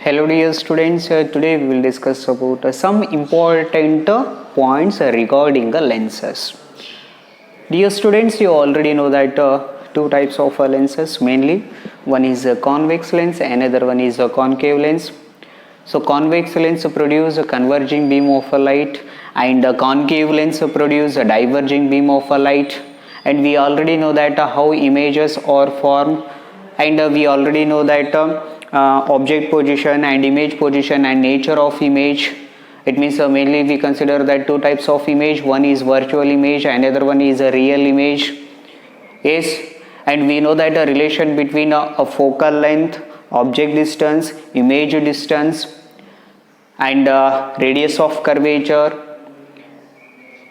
Hello dear students, today we will discuss about some important points regarding lenses. Dear students, you already know that two types of lenses mainly. One is a convex lens, another one is a concave lens. So convex lens produce a converging beam of light and a concave lens produce a diverging beam of light. And we already know that how images are formed, and we already know that object position and image position and nature of image. It means mainly we consider that two types of image. One is virtual image, another one is a real image. Yes, and we know that a relation between a focal length, object distance, image distance, and radius of curvature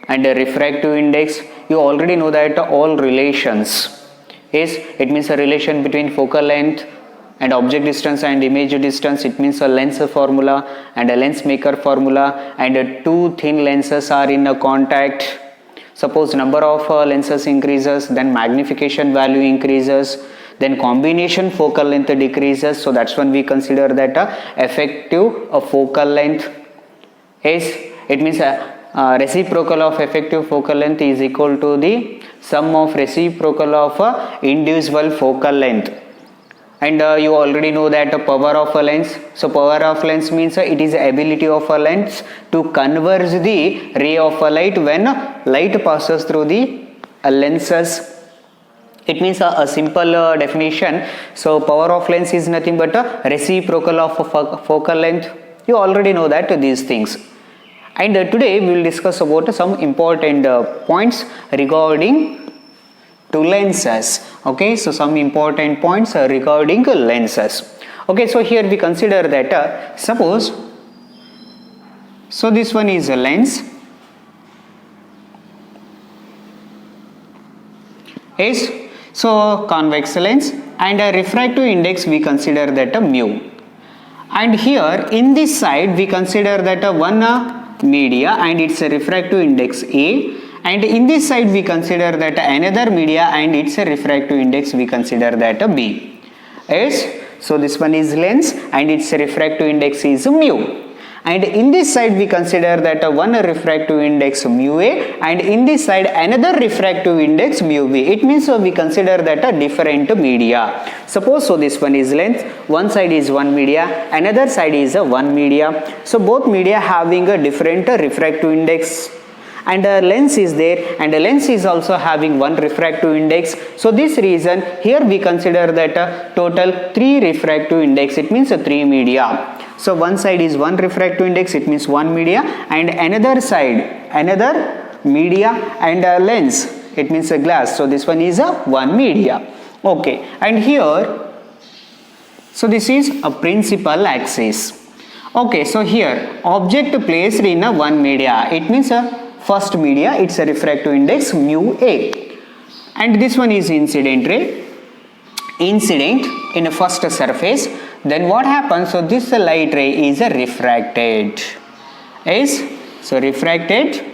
and refractive index. You already know that all relations. Yes, it means a relation between focal length and object distance and image distance. It means a lens formula and a lens maker formula, and two thin lenses are in a contact. Suppose number of lenses increases, then magnification value increases, then combination focal length decreases. So that's when we consider that effective focal length. Yes, it means reciprocal of effective focal length is equal to the sum of reciprocal of individual focal length. And you already know that power of a lens. So power of lens means it is ability of a lens to converge the ray of a light when light passes through the lenses. It means a simple definition. So power of lens is nothing but a reciprocal of focal length. You already know that these things. And today we will discuss about some important points regarding to lenses. Okay, so some important points regarding lenses. Okay, so here we consider that suppose, so this one is a lens. Yes, so convex lens, and a refractive index we consider that mu. And here in this side we consider that one media and its refractive index A. And in this side we consider that another media and its refractive index we consider that B. Yes, so this one is lens and its refractive index is mu. And in this side we consider that one refractive index mu A, and in this side another refractive index mu B. It means we consider that a different media. Suppose so this one is lens, one side is one media, another side is a one media. So both media having a different refractive index. And a lens is there, and a lens is also having one refractive index. So this reason here we consider that total 3 refractive index. It means 3 media. So one side is one refractive index, it means one media, and another side another media and a lens, it means a glass. So this one is a one media. Okay, and here, so this is a principal axis. Okay, so here object placed in a one media, it means a first media, it's a refractive index mu A, and this one is incident ray, incident in a first surface. Then what happens? So this light ray is refracted. Yes, so refracted,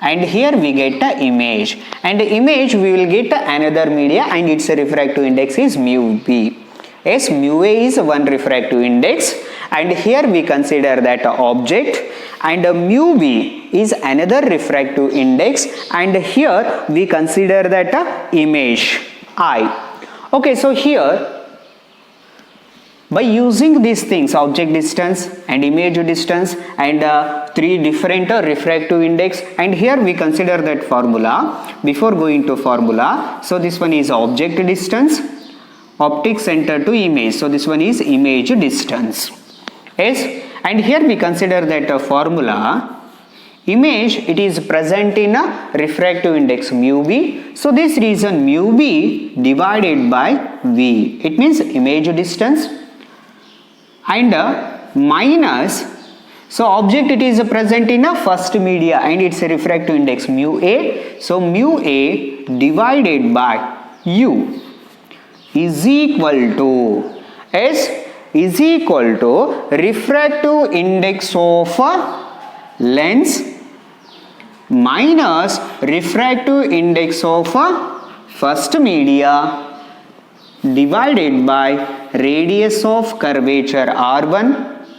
and here we get a image, and image we will get another media and its refractive index is mu B. Yes, mu A is one refractive index, and here we consider that object, and mu B is another refractive index, and here we consider that image I. Okay, so here by using these things, object distance and image distance and 3 different refractive index, and here we consider that formula. Before going to formula, so this one is object distance, optic center to image. So this one is image distance. Yes, and here we consider that formula. Image, it is present in a refractive index mu B. So this reason mu B divided by V. It means image distance, and minus, so object it is present in a first media and its refractive index mu A. So mu A divided by U is equal to S is equal to refractive index of lens minus refractive index of first media divided by radius of curvature R1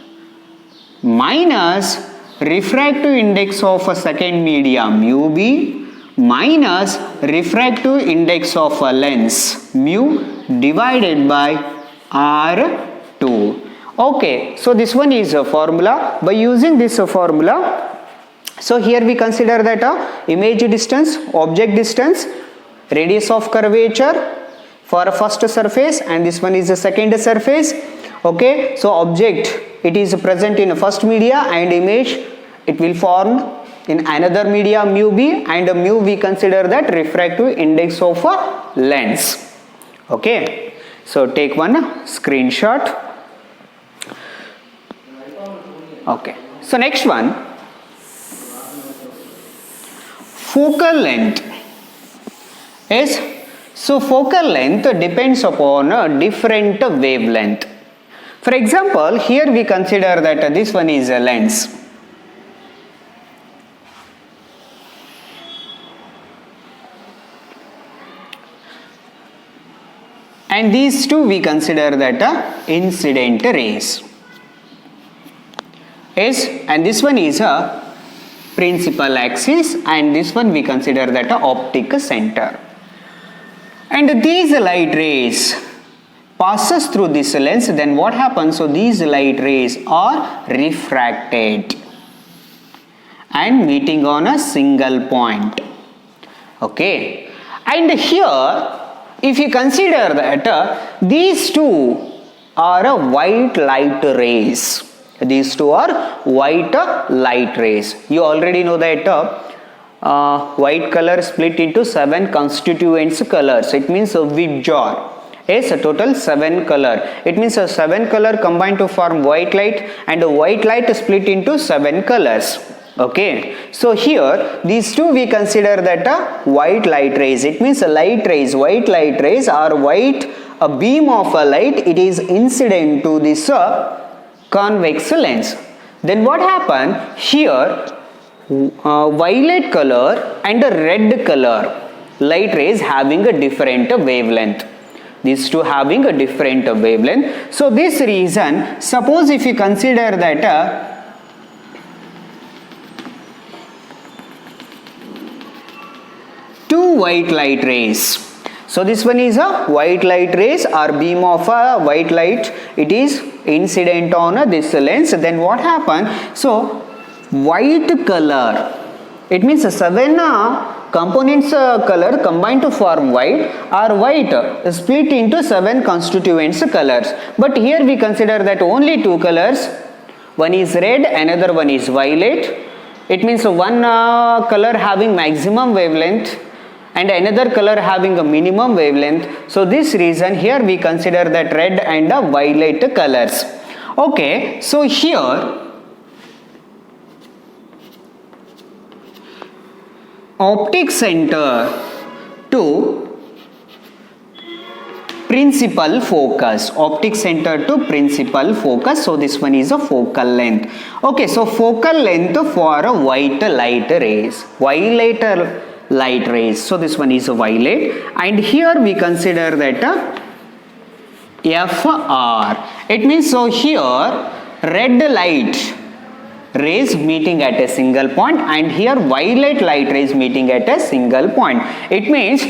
minus refractive index of a second media mu b minus refractive index of a lens mu divided by R2. Okay, so this one is a formula. By using this formula, so here we consider that image distance, object distance, radius of curvature for a first surface, and this one is the second surface. Okay, so object, it is present in a first media, and image it will form in another media mu b, and mu we consider that refractive index of a lens. Okay, so take one screenshot. Okay, so next one, focal length is, so focal length depends upon a different wavelength. For example, here we consider that this one is a lens, and these two we consider that incident rays is, and this one is a principal axis, and this one we consider that optic center. And these light rays passes through this lens, then what happens? So these light rays are refracted and meeting on a single point. Okay, and here if you consider that these two are a white light rays, these two are white light rays. You already know that white color split into 7 constituents colors. It means a big jar is a total 7 color. It means a 7 color combined to form white light, and a white light split into 7 colors. Okay, so here these two we consider that white light rays. It means light rays, white light rays are white, a beam of a light, it is incident to this convex lens. Then what happened here? Violet color and a red color light rays having a different wavelength. These two having a different wavelength. So this reason, suppose if you consider that two white light rays. So this one is a white light rays or beam of a white light. It is incident on this lens. Then what happened? So white color, it means 7 components color combined to form white, or white split into 7 constituents colors. But here we consider that only 2 colors. One is red, another one is violet. It means one color having maximum wavelength and another color having a minimum wavelength. So this reason here we consider that red and violet colors. Okay, so here optic center to principal focus, optic center to principal focus. So this one is a focal length. Okay, so focal length for a white light rays, violet light rays. So this one is a violet, and here we consider that FR. It means, so here red light rays meeting at a single point, and here violet light rays meeting at a single point. It means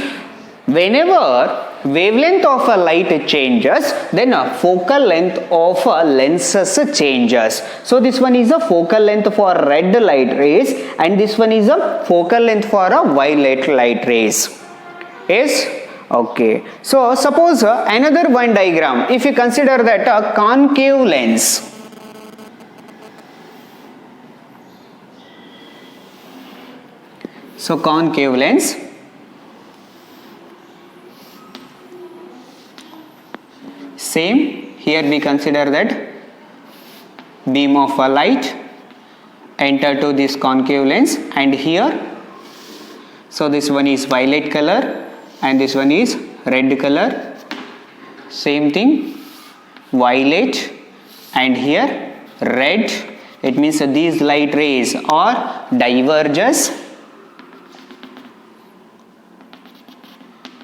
whenever wavelength of a light changes, then a focal length of a lenses changes. So this one is a focal length for red light rays, and this one is a focal length for a violet light rays. Yes? Okay. So suppose another one diagram. If you consider that a concave lens, so concave lens, same, here we consider that beam of a light enter to this concave lens, and here, so this one is violet color and this one is red color, same thing, violet and here red. It means these light rays are diverges.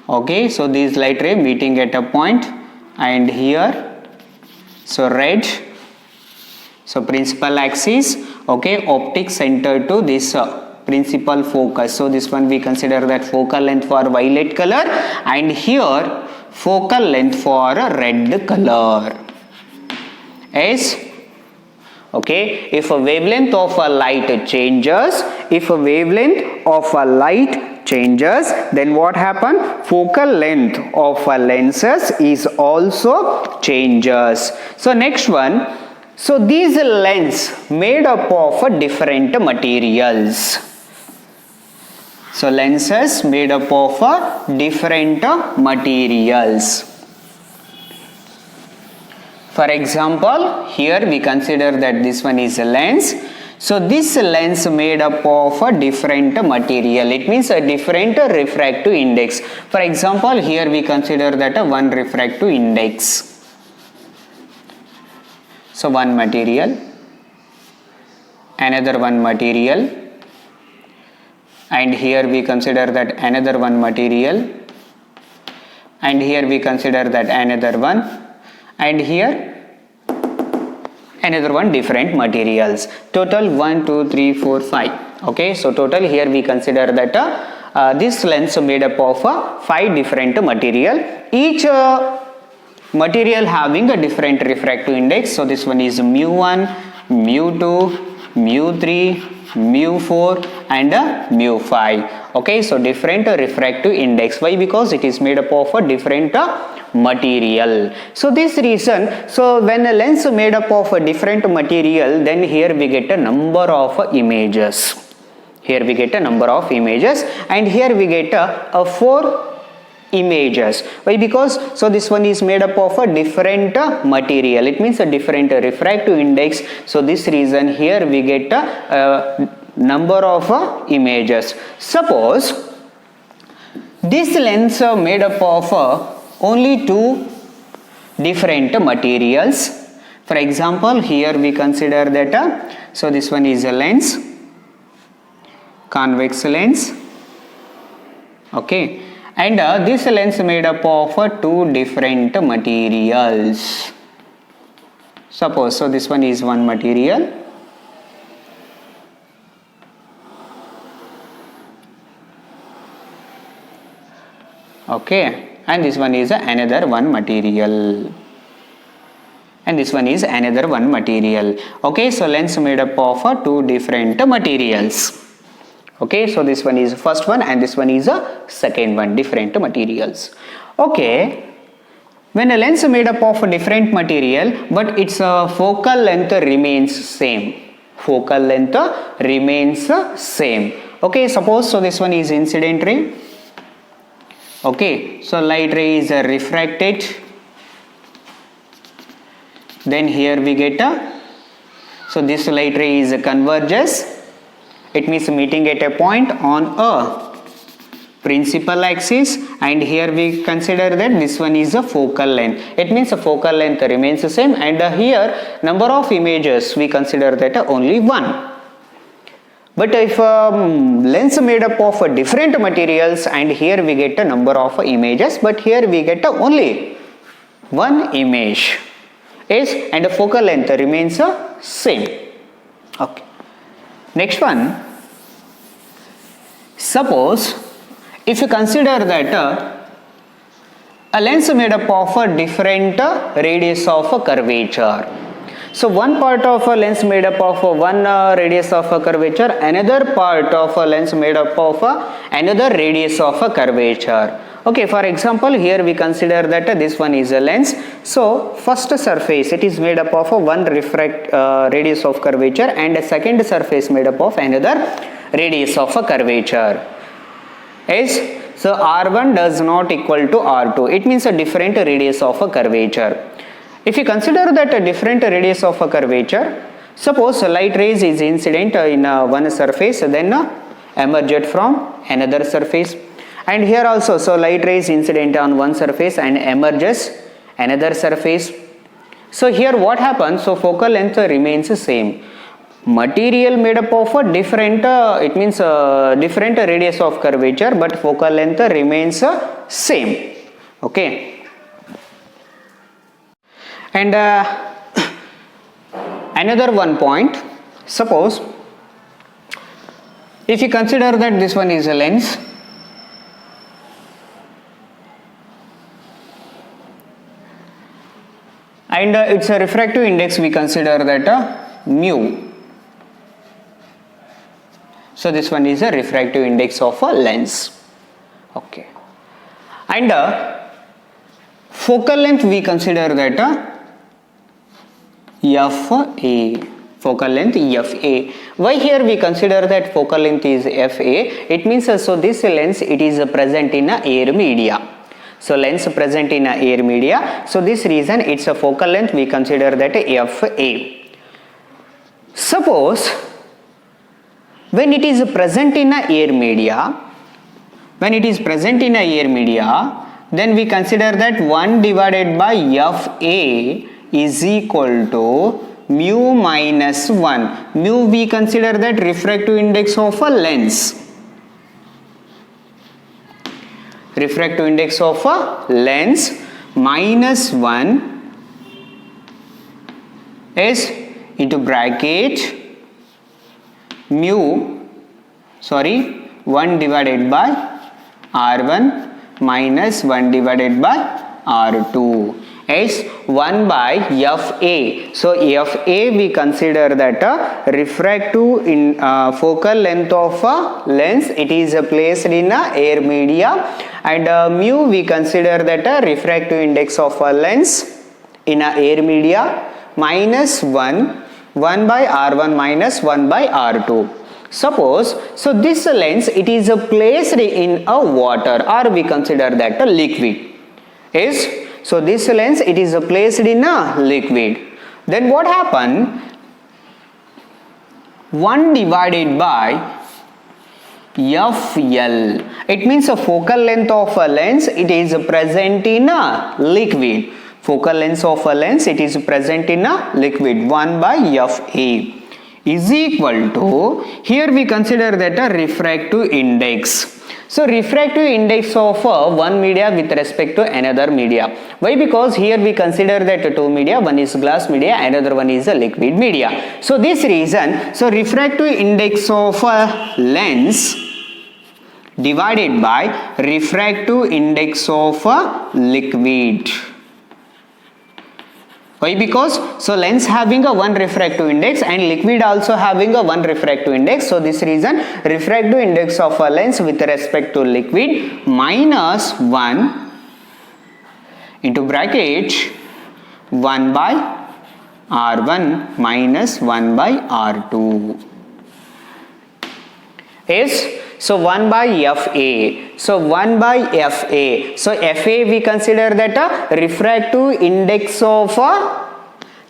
Okay, so these light ray meeting at a point, and here, so red So principal axis, okay, optic center to this principal focus. So this one we consider that focal length for violet color, and here focal length for red color is, okay, if a wavelength of a light changes, then what happen? Focal length of a lenses is also changes. So next one, so these lens made up of different materials. So lenses made up of different materials. For example, here we consider that this one is a lens. So this lens made up of a different material. It means a different refractive index. For example, here we consider that a one refractive index. So one material, another one material, and here we consider that another one material, and here we consider that another one, and here another one, different materials. Total 1, 2, 3, 4, 5. Okay, so total here we consider that this lens made up of 5 different material. Each material having a different refractive index. So this one is mu1, mu2, mu3, mu4 and mu5. Okay, so different refractive index. Why? Because it is made up of a different material. So this reason, so when a lens made up of a different material, then here we get a number of images. Here we get a number of images, and here we get a 4 images. Why? Because so this one is made up of a different material. It means a different refractive index. So this reason here we get a number of images. Suppose this lens made up of only 2 different materials. For example, here we consider that so this one is a lens, convex lens, okay, and this lens made up of 2 different materials. Suppose so this one is one material, okay, and this one is another one material, and this one is another one material. Okay, so lens made up of 2 different materials. Okay, so this one is first one and this one is a second one, different materials. Okay, when a lens made up of a different material but its focal length remains same. Focal length remains same. Okay, suppose so this one is incident ray. Okay, so light ray is refracted. Then here we get so this light ray is converges. It means meeting at a point on a principal axis, and here we consider that this one is a focal length. It means the focal length remains the same, and here number of images we consider that only 1. But if lens made up of different materials, and here we get a number of images, but here we get only 1 image is, and the focal length remains the same. Okay. Next one, suppose if you consider that a lens made up of a different radius of a curvature. So one part of a lens made up of one radius of a curvature, another part of a lens made up of another radius of a curvature. Okay, for example, here we consider that this one is a lens. So first surface, it is made up of one radius of curvature, and a second surface made up of another radius of a curvature. Is so R1 does not equal to R2. It means a different radius of a curvature. If you consider that a different radius of a curvature, suppose light rays is incident in one surface, then emerged from another surface. And here also, so light rays incident on one surface and emerges another surface. So here what happens? So focal length remains the same. Material made up of a different, it means different radius of curvature, but focal length remains same. Okay. And Another one point, suppose if you consider that this one is a lens and it's a refractive index, we consider that mu. So this one is a refractive index of a lens. Okay. And focal length we consider that FA. Focal length FA. Why here we consider that focal length is FA? It means so this lens, it is present in a air media. So lens present in a air media. So this reason it's a focal length, we consider that FA. Suppose when it is present in a air media, then we consider that 1 divided by FA is equal to mu minus 1. Mu we consider that refractive index of a lens. Refractive index of a lens minus 1 is into bracket 1 divided by R1 minus 1 divided by R2 is 1 by FA. So FA we consider that refractive in focal length of a lens, it is placed in a air media, and mu we consider that refractive index of a lens in a air media minus 1 by R1 minus 1 by R2. Suppose, so this lens, it is placed in a water, or we consider that a liquid. So this lens, it is placed in a liquid. Then what happen? 1 divided by FL. It means a focal length of a lens, it is present in a liquid. Focal length of a lens, it is present in a liquid. 1 by FA is equal to, here we consider that a refractive index. So refractive index of one media with respect to another media. Why? Because here we consider that two media, one is glass media, another one is a liquid media. So this reason, so refractive index of a lens divided by refractive index of a liquid. Why? Because so lens having a one refractive index and liquid also having a one refractive index. So this reason refractive index of a lens with respect to liquid minus 1 into bracket 1 by R1 minus 1 by R2 is, so 1 by FA. So 1 by FA. So FA we consider that a refractive index of a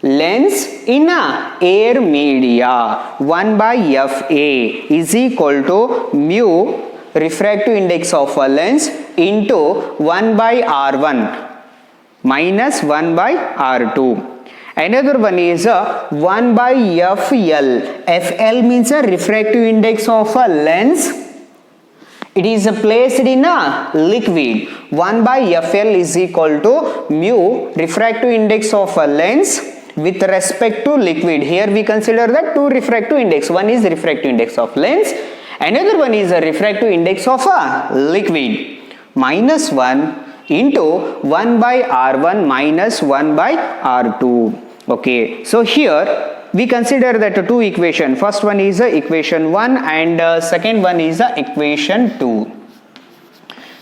lens in a air media. 1 by FA is equal to mu refractive index of a lens into 1 by R1 minus 1 by R2. Another one is 1 by FL. FL means a refractive index of a lens. It is placed in a liquid. 1 by FL is equal to mu refractive index of a lens with respect to liquid. Here we consider that two refractive index. One is refractive index of lens. Another one is a refractive index of a liquid. Minus 1 into 1 by R1 minus 1 by R2. Okay. So here we consider that two equation. First one is equation 1 and second one is equation 2.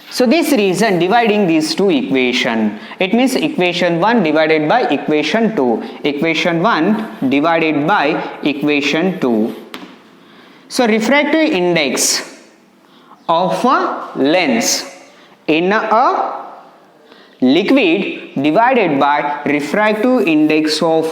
So this reason dividing these two equation, it means equation 1 divided by equation 2. Equation 1 divided by equation 2. So refractive index of a lens in a liquid divided by refractive index of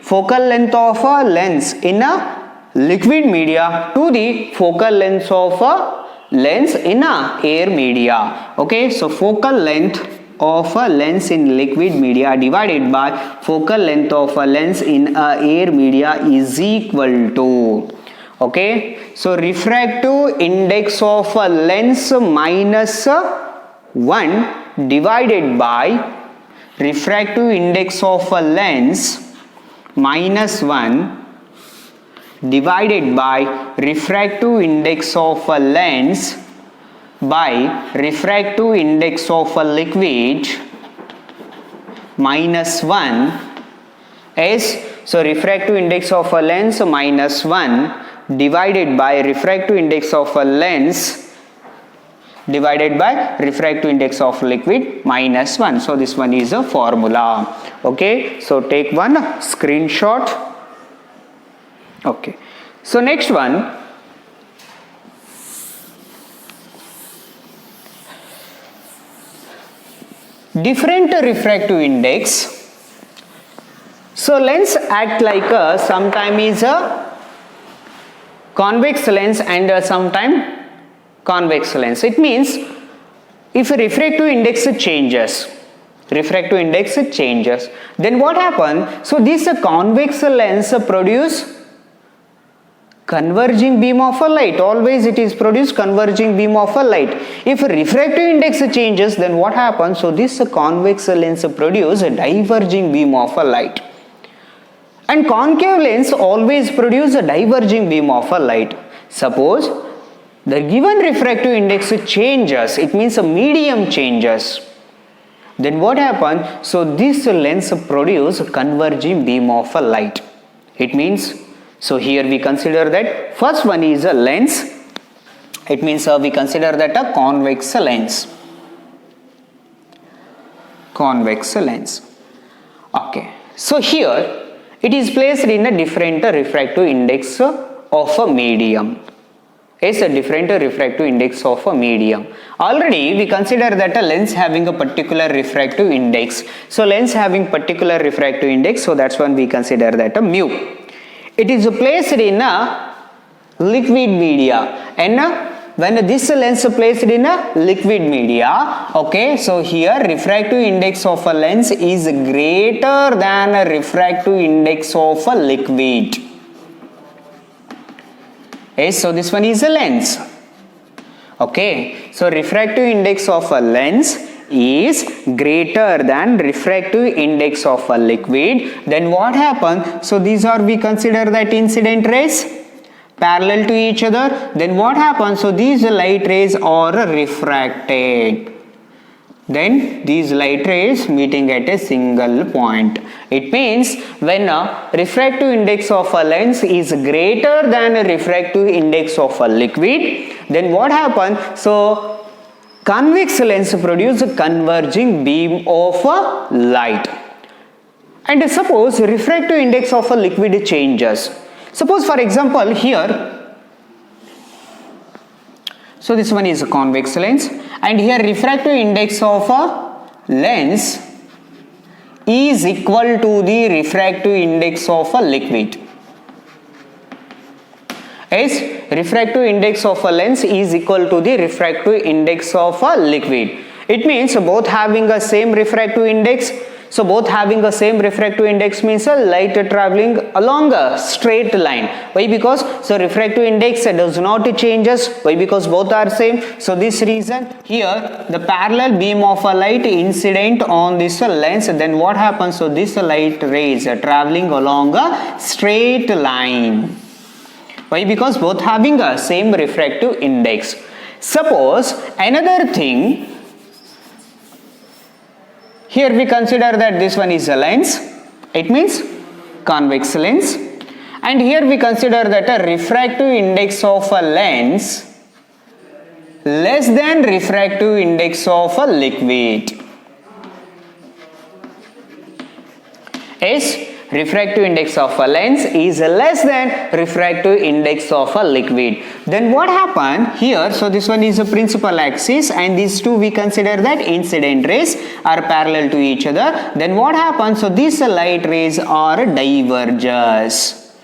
focal length of a lens in a liquid media to the focal length of a lens in a air media. Okay, so focal length of a lens in liquid media divided by focal length of a lens in a air media is equal to, okay, so refractive index of a lens minus 1 divided by refractive index of a lens minus 1 divided by refractive index of a lens by refractive index of a liquid minus 1 is, so refractive index of a lens minus 1 divided by refractive index of a lens divided by refractive index of liquid minus 1. So this one is a formula. Okay, so take one screenshot. Okay, so next one, different refractive index. So lens act like a sometime is a convex lens and sometime convex lens. It means if a refractive index changes, then what happens? So this convex lens produce converging beam of a light. Always it is produce converging beam of a light. If refractive index changes, then what happens? So this convex lens produce a diverging beam of a light. And concave lens always produce a diverging beam of a light. Suppose the given refractive index changes, it means a medium changes. Then what happens? So this lens produce a converging beam of a light. It means, so here we consider that first one is a lens. It means we consider that a convex lens. Convex lens. Okay. So here it is placed in a different refractive index of a medium. Is a different refractive index of a medium. Already we consider that a lens having a particular refractive index. So lens having particular refractive index, so that's when we consider that a mu. It is placed in a liquid media, and when this lens placed in a liquid media, okay, so here refractive index of a lens is greater than a refractive index of a liquid. Yes, so this one is a lens. Okay, so refractive index of a lens is greater than refractive index of a liquid. Then what happens? So these are, we consider that incident rays parallel to each other. Then what happens? So these light rays are refracted. Then these light rays meeting at a single point. It means when a refractive index of a lens is greater than a refractive index of a liquid, then what happens? So convex lens produce a converging beam of a light. And suppose refractive index of a liquid changes. Suppose for example here, so this one is a convex lens, and here refractive index of a lens is equal to the refractive index of a liquid. Yes, refractive index of a lens is equal to the refractive index of a liquid. It means both having a same refractive index. So both having a same refractive index means a light traveling along a straight line. Why? Because so refractive index does not changes. Why? Because both are same. So this reason here the parallel beam of a light incident on this lens, then what happens? So this light rays are traveling along a straight line. Why? Because both having a same refractive index. Suppose another thing, here we consider that this one is a lens, it means convex lens, and here we consider that a refractive index of a lens less than refractive index of a liquid. Yes, refractive index of a lens is less than refractive index of a liquid. Then what happened here? So this one is a principal axis, and these two we consider that incident rays are parallel to each other. Then what happens? So these light rays are diverges.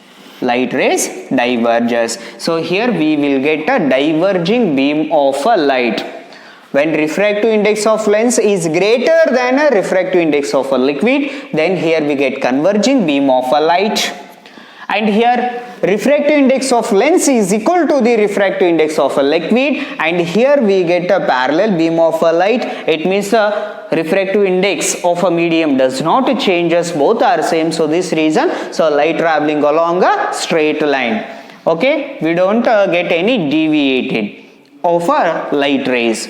Light rays diverges. So here we will get a diverging beam of a light. When refractive index of lens is greater than a refractive index of a liquid, then here we get converging beam of a light. and here refractive index of lens is equal to the refractive index of a liquid, and here we get a parallel beam of a light. It means the refractive index of a medium does not changes, both are same. So this reason, so light traveling along a straight line. Okay, we don't get any deviated of our light rays.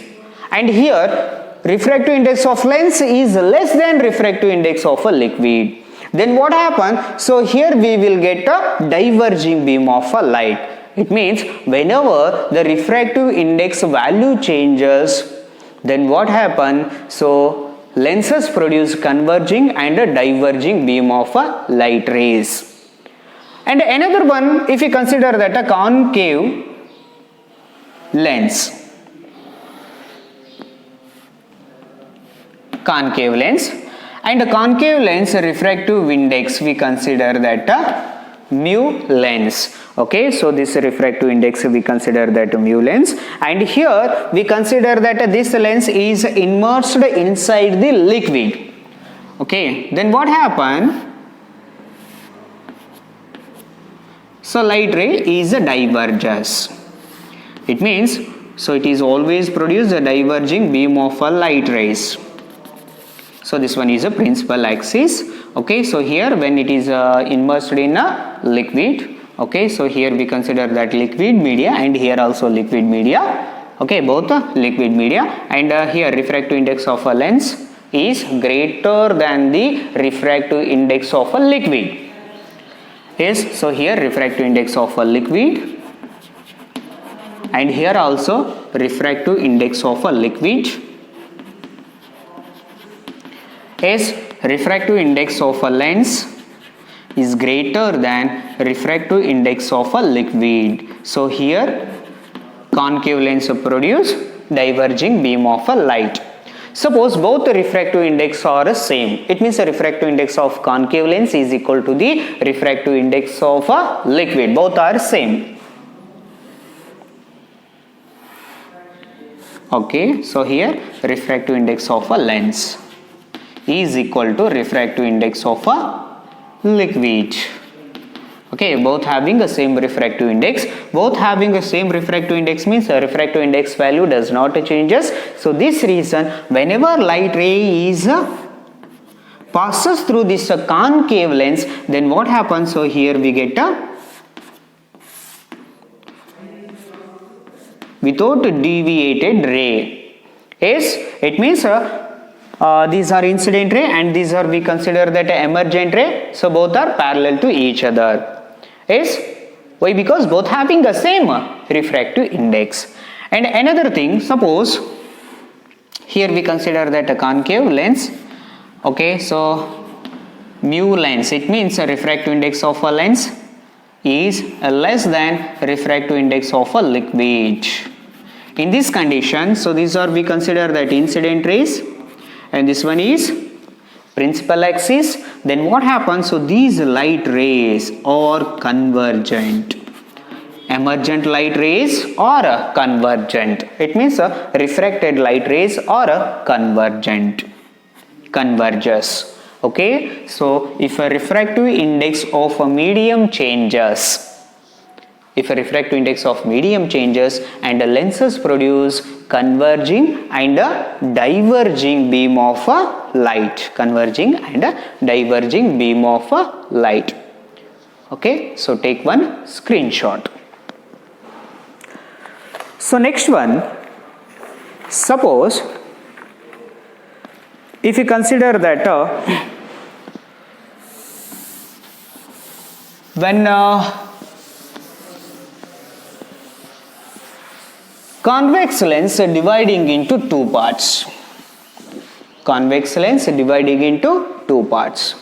And here refractive index of lens is less than refractive index of a liquid. Then what happens? So here we will get a diverging beam of a light. It means whenever the refractive index value changes, then what happens? So lenses produce converging and a diverging beam of a light rays. And another one, if you consider that a concave lens. Concave lens, and a concave lens refractive index we consider that a mu lens. Okay, so this refractive index we consider that mu lens, and here we consider that this lens is immersed inside the liquid. Okay, then what happens? So light ray is a diverges. It means, so it is always produce a diverging beam of a light rays. So this one is a principal axis. Okay, so here when it is immersed in a liquid, okay, so here we consider that liquid media, and here also liquid media. Okay, both liquid media, and here refractive index of a lens is greater than the refractive index of a liquid. Yes, so here refractive index of a liquid, and here also refractive index of a liquid. Yes, refractive index of a lens is greater than refractive index of a liquid. So here concave lens produce diverging beam of a light. Suppose both the refractive index are same. It means the refractive index of concave lens is equal to the refractive index of a liquid. Both are same. Okay, so here refractive index of a lens is equal to refractive index of a liquid. Okay, both having the same refractive index. Both having the same refractive index means the refractive index value does not changes. So this reason, whenever light ray is passes through this concave lens, then what happens? So here we get a without deviated ray. Yes, it means these are incident ray and these are, we consider that emergent ray. So both are parallel to each other. Yes, why? Because both having the same refractive index. And another thing, suppose here we consider that a concave lens. Okay, so mu lens, it means a refractive index of a lens is less than refractive index of a liquid. In this condition, so these are, we consider that incident rays, and this one is principal axis. Then what happens? So these light rays are convergent. Emergent light rays are convergent. It means refracted light rays are convergent. Converges. Okay, so if a refractive index of a medium changes, if a refractive index of medium changes and the lenses produce converging and a diverging beam of a light, converging and a diverging beam of a light. Okay, so take one screenshot. So next one, suppose if you consider that when convex lens dividing into two parts. Convex lens dividing into two parts.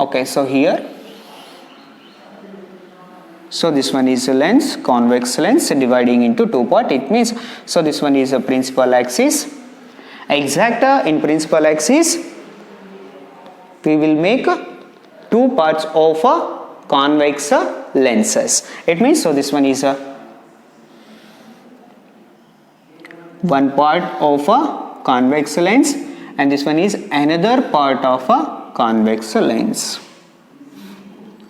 Okay, so here, so this one is a lens, convex lens dividing into two parts. It means, so this one is a principal axis. Exact in principal axis, we will make two parts of convex lenses. It means, so this one is a one part of a convex lens and this one is another part of a convex lens.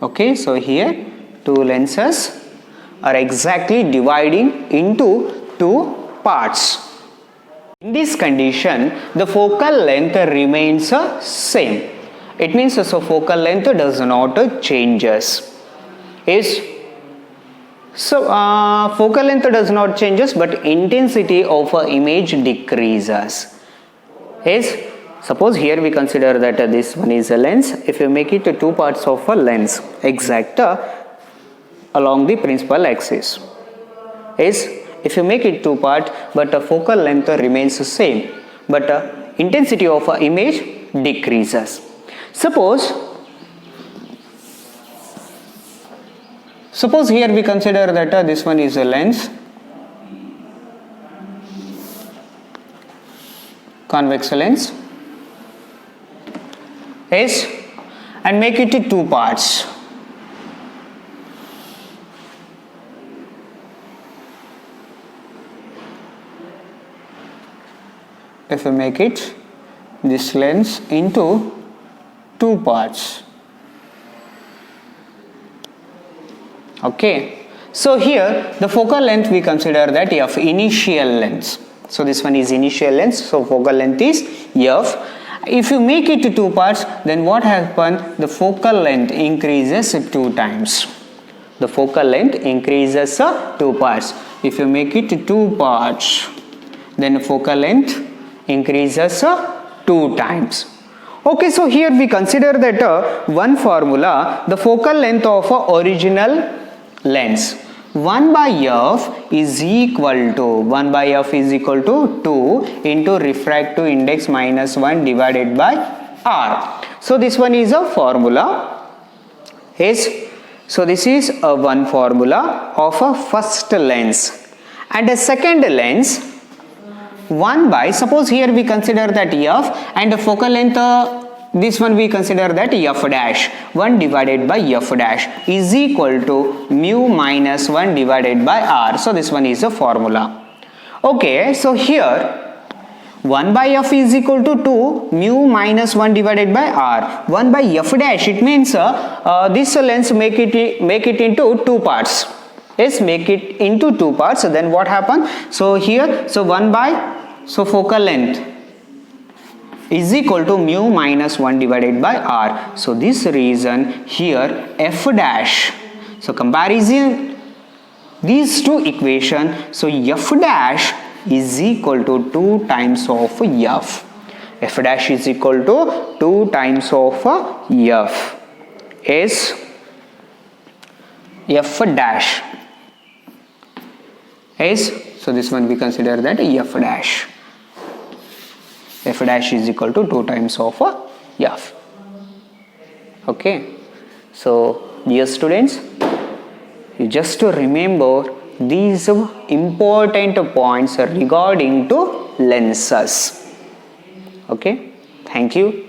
Okay, so here two lenses are exactly dividing into two parts. In this condition, the focal length remains same. It means so focal length does not changes. Focal length does not changes, but intensity of image decreases. Suppose here we consider that this one is a lens. If you make it two parts of a lens exact along the principal axis, if you make it two parts, but the focal length remains the same, but intensity of image decreases. Suppose here we consider that this one is a lens, convex lens, and make it two parts. If you make it this lens into two parts. Okay, so here the focal length we consider that f, initial length. So this one is initial length, so focal length is f. If you make it two parts, then what happens? The focal length increases two times. The focal length increases two parts. If you make it two parts, then focal length increases two times. Okay, so here we consider that one formula, the focal length of original lens 1 by f is equal to 2 into refractive index minus 1 divided by r. So this one is a formula. So this is a one formula of a first lens, and a second lens 1 by, suppose here we consider that f, and the focal length this one we consider that f dash, 1 divided by f dash is equal to mu minus 1 divided by r. So this one is a formula. Okay, so here 1 by f is equal to 2 mu minus 1 divided by r. 1 by f dash, it means this lens make it into two parts. Yes, make it into two parts. So then what happens? So here, so 1 by, so focal length is equal to mu minus 1 divided by r. So this reason here f dash, so comparison these two equation, so f dash is equal to 2 times of f. F dash is equal to 2 times of f is f dash is, so this one we consider that f dash. F dash is equal to 2 times of f. Okay, so dear students, you just to remember these important points regarding to lenses. Okay, thank you.